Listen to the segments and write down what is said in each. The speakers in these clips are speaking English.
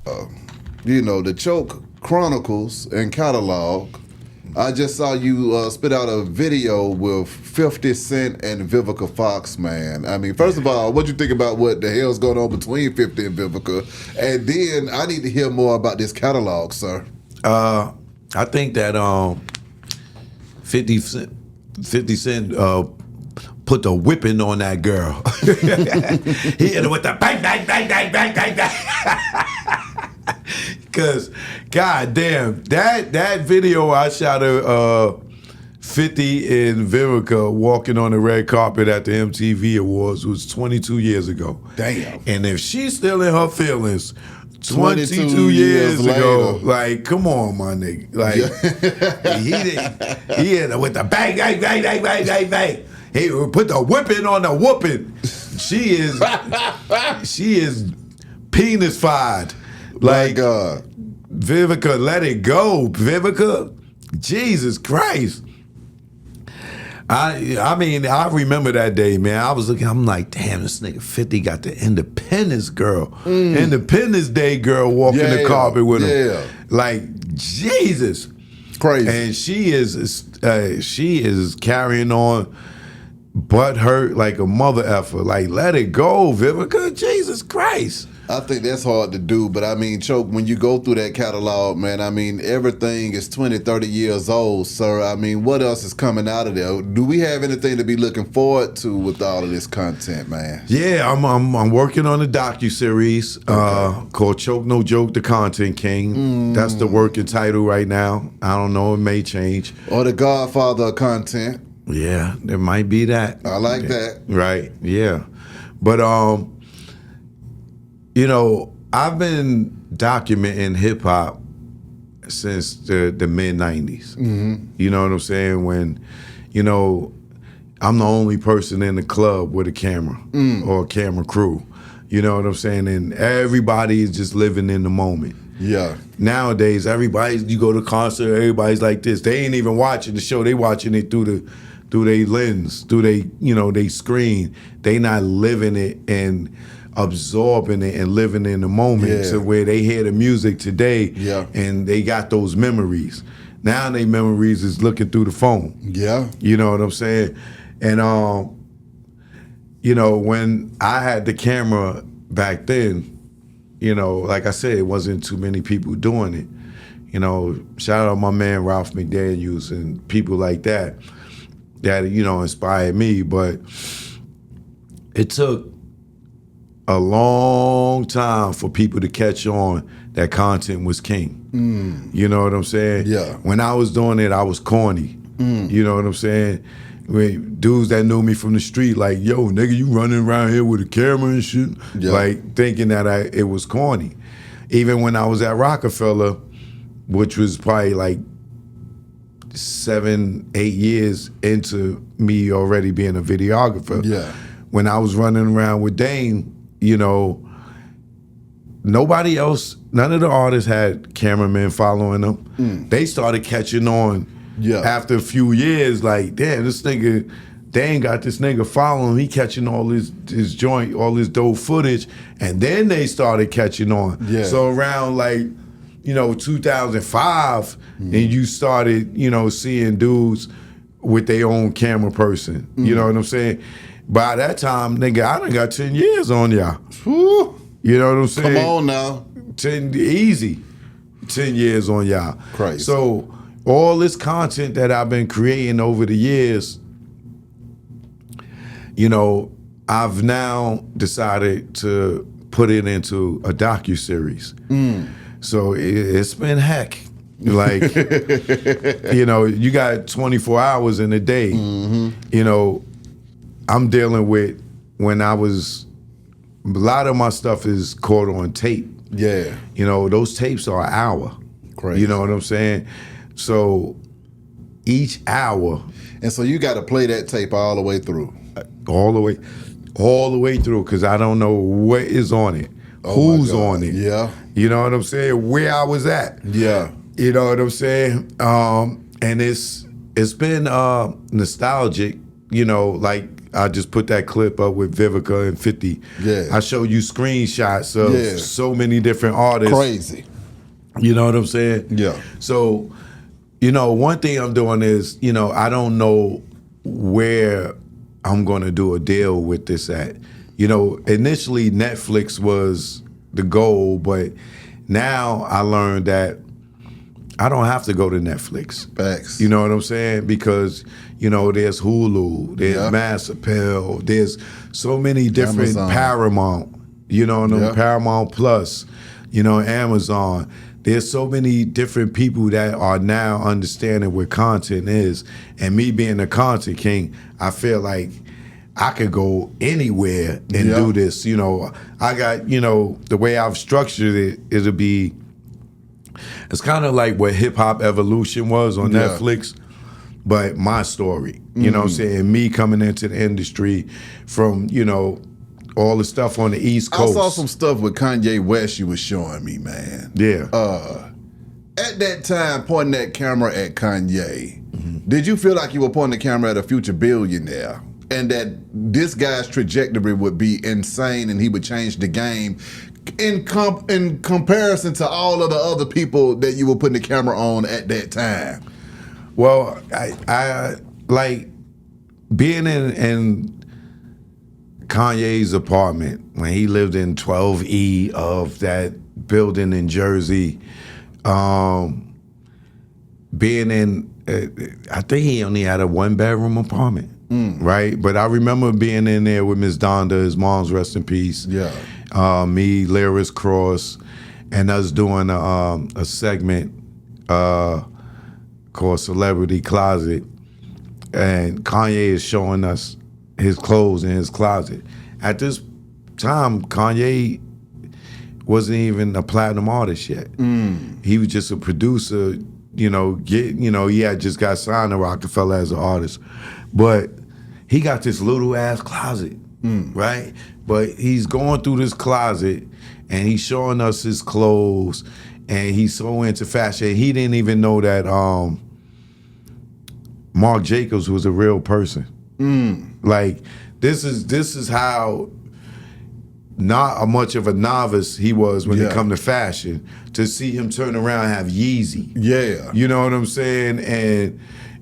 the Choke Chronicles and catalog. I just saw you spit out a video with 50 Cent and Vivica Fox, man. I mean, first of all, what you think about what the hell's going on between 50 and Vivica? And then I need to hear more about this catalog, sir. I think that 50 Cent put the whipping on that girl. He hit her with the bang, bang, bang, bang, bang, bang, bang. Because, goddamn, that video I shot of 50 and Vivica walking on the red carpet at the MTV Awards was 22 years ago. Damn. And if she's still in her feelings 22 years ago, like, come on, my nigga. Like, he hit her with the bang, bang, bang, bang, bang, bang, bang. He put the whipping on the whooping. She is penis-fied. Like, Vivica, let it go. Vivica, Jesus Christ. I mean, I remember that day, man. I was looking, I'm like, damn, this nigga 50 got the Independence girl. Independence Day girl walking the carpet with him. Like, Jesus. Crazy. And she is carrying on butt hurt like a mother effer. Like, let it go, Vivica. Jesus Christ. I think that's hard to do, but I mean, Choke, when you go through that catalog, man, I mean, everything is 20, 30 years old, sir. I mean, what else is coming out of there? Do we have anything to be looking forward to with all of this content, man? Yeah, I'm working on a docuseries called Choke No Joke, The Content King. That's the working title right now. I don't know, it may change. Or The Godfather of Content. Yeah, there might be that. I like that. Right, yeah. But, I've been documenting hip-hop since the mid-90s. You know what I'm saying? When, I'm the only person in the club with a camera or a camera crew. You know what I'm saying? And everybody is just living in the moment. Yeah. Nowadays, you go to a concert, everybody's like this. They ain't even watching the show. They watching it through their lens, through they screen. They not living it and absorbing it and living in the moment to where they hear the music today and they got those memories. Now they memories is looking through the phone. Yeah. You know what I'm saying? And when I had the camera back then, like I said, it wasn't too many people doing it. Shout out my man Ralph McDaniels and people like that inspired me. But it took a long time for people to catch on that content was king. You know what I'm saying? Yeah. When I was doing it, I was corny. You know what I'm saying? When dudes that knew me from the street, like, yo, nigga, you running around here with a camera and shit, like thinking that it was corny. Even when I was at Rockefeller, which was probably like 7, 8 years into me already being a videographer. Yeah. When I was running around with Dane, nobody else, none of the artists had cameramen following them. They started catching on after a few years, like, damn, this nigga, they ain't got this nigga following him. He catching all his joint, all his dope footage. And then they started catching on. Yeah. So around 2005, and you started, seeing dudes with their own camera person. You know what I'm saying? By that time, nigga, I done got 10 years on y'all. Whew. You know what I'm saying? Come on now. 10 years on y'all. Crazy. So all this content that I've been creating over the years, I've now decided to put it into a docuseries. So it's been heck. Like, you got 24 hours in a day. I'm dealing with when a lot of my stuff is caught on tape. Yeah. Those tapes are an hour. Crazy. You know what I'm saying? So each hour. And so you got to play that tape all the way through. All the way through, because I don't know what is on it, who's on it. Yeah. You know what I'm saying? Where I was at. Yeah. You know what I'm saying? And it's been nostalgic, you know, like I just put that clip up with Vivica and 50. Yeah. I show you screenshots of so many different artists. Crazy. You know what I'm saying? Yeah. So, you know, one thing I'm doing is, you know, I don't know where I'm going to do a deal with this at. You know, initially Netflix was the goal, but now I learned that I don't have to go to Netflix. Facts. You know what I'm saying? Because, you know, there's Hulu, there's Mass Appeal, there's so many different Amazon. Paramount, you know, Paramount Plus, you know, Amazon. There's so many different people that are now understanding what content is. And me being a content king, I feel like I could go anywhere and do this. You know, I got, you know, the way I've structured it, it'll be, it's kind of like what Hip Hop Evolution was on Netflix, but my story. You know what I'm saying? Me coming into the industry from, you know, all the stuff on the East Coast. I saw some stuff with Kanye West you was showing me, man. Yeah. At that time, pointing that camera at Kanye, did you feel like you were pointing the camera at a future billionaire? And that this guy's trajectory would be insane and he would change the game in comparison to all of the other people that you were putting the camera on at that time? Well, I like being in Kanye's apartment when he lived in 12E of that building in Jersey. Being in, I think he only had a 1-bedroom apartment, right? But I remember being in there with Miss Donda, his mom's rest in peace. Yeah. Me, Lyris Cross, and us doing a segment called Celebrity Closet. And Kanye is showing us his clothes in his closet. At this time, Kanye wasn't even a platinum artist yet. He was just a producer, you know, he had just got signed to Rockefeller as an artist. But he got this little ass closet, right? But he's going through this closet and he's showing us his clothes and he's so into fashion. He didn't even know that Marc Jacobs was a real person. Like, this is how not much of a novice he was when it come to fashion. To see him turn around and have Yeezy. Yeah. You know what I'm saying?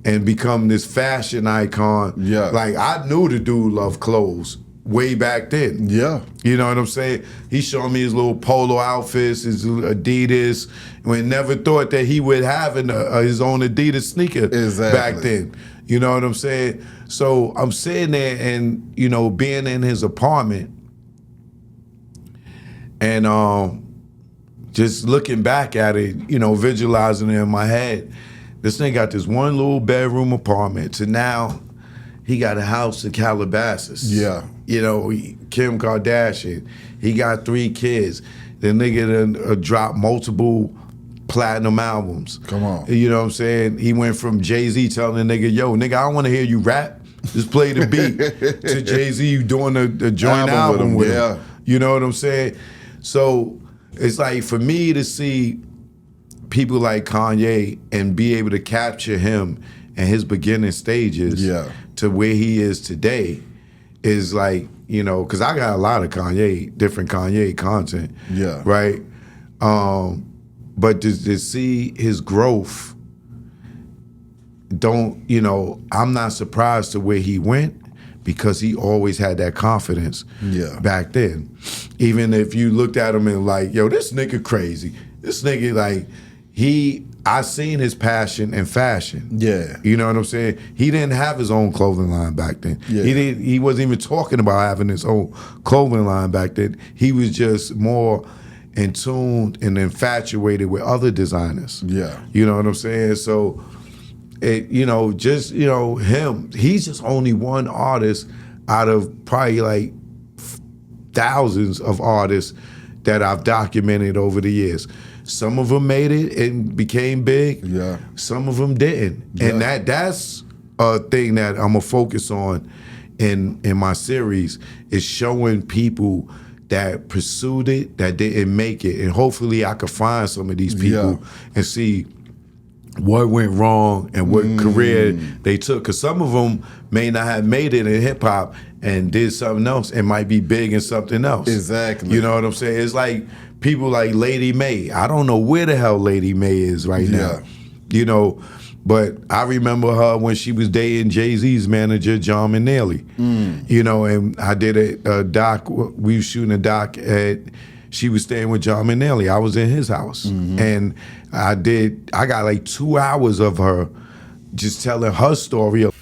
And become this fashion icon. Yeah. Like, I knew the dude loved clothes way back then. Yeah. You know what I'm saying? He showed me his little polo outfits, his Adidas. We never thought that he would have his own Adidas sneaker back then. You know what I'm saying? So I'm sitting there and, you know, being in his apartment and just looking back at it, you know, visualizing it in my head. This thing got this one little bedroom apartment to now he got a house in Calabasas. Yeah. You know, Kim Kardashian. He got 3 kids. The nigga done dropped multiple platinum albums. Come on. You know what I'm saying? He went from Jay-Z telling the nigga, yo, nigga, I don't want to hear you rap. Just play the beat. To Jay-Z doing a joint album with him. You know what I'm saying? So it's like, for me to see people like Kanye and be able to capture him and his beginning stages to where he is today is like, you know, because I got a lot of different Kanye content. Yeah. Right? But to see his growth, I'm not surprised to where he went because he always had that confidence back then. Even if you looked at him and like, yo, this nigga crazy. This nigga, like, I seen his passion in fashion. Yeah. You know what I'm saying? He didn't have his own clothing line back then. Yeah. He wasn't even talking about having his own clothing line back then. He was just more in tune and infatuated with other designers. Yeah. You know what I'm saying? So him, he's just only one artist out of probably like thousands of artists that I've documented over the years. Some of them made it and became big. Yeah. Some of them didn't. Yeah. And that's a thing that I'm gonna focus on in my series is showing people that pursued it, that didn't make it. And hopefully I could find some of these people and see what went wrong and what career they took. Because some of them may not have made it in hip hop and did something else and might be big in something else. Exactly. You know what I'm saying? It's like people like Lady May. I don't know where the hell Lady May is right now. You know, but I remember her when she was dating Jay-Z's manager, John Manelli. You know, and I did a doc. We were shooting a doc she was staying with John Manelli. I was in his house. And I got like 2 hours of her just telling her story of